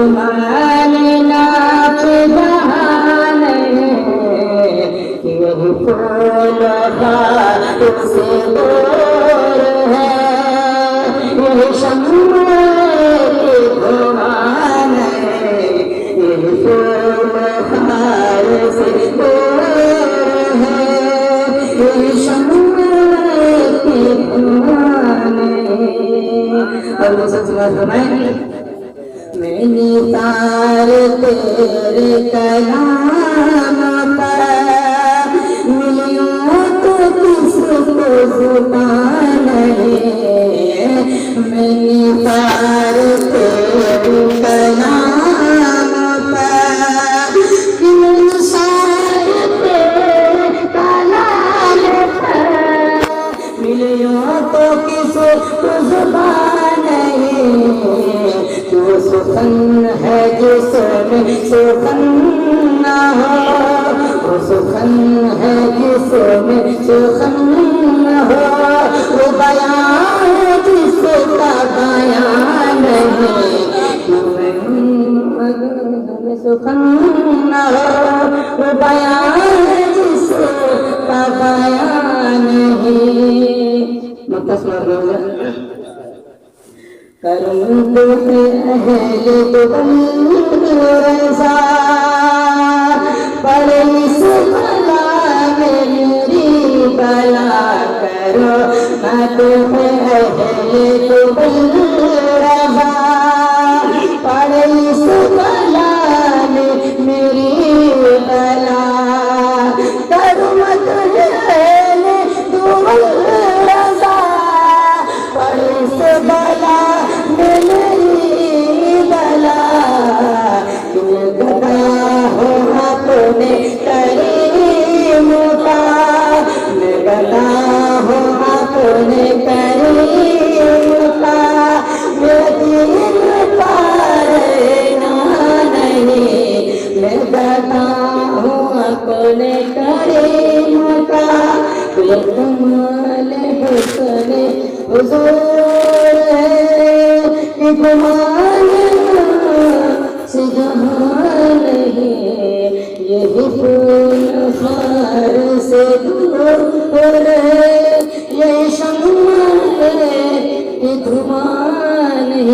मानना बहान है, यही फूल हाथ से दूर है, यही शम्मा की धुआं है, यही फूल हाथ से दूर है, यही शम्मा की धुआं है। और वो सच मैं निसार तेरे कलाम पर मिलियों तो किसको जुबान है, मैं निसार तेरे कलाम पर निसार तेरे कलाम पर मिलियों तो किसको जुबान है, जो सुखन है जिसमें सुखन न हो, वो सुखन है जिसमें सुखन न हो, वो बयान जिसका बयान है, जिसमें सुखन न हो, वो बयान जिसका बयान है। करम तो अहले तो रज़ा पर इस बला में मेरी बला करो, मैं तो अहले तो रज़ा पर इस बला में मेरी बला करो, मत अहले तो रज़ा पर इस बला यही फूल हार से दूर है, यही शम्मा है धुआं।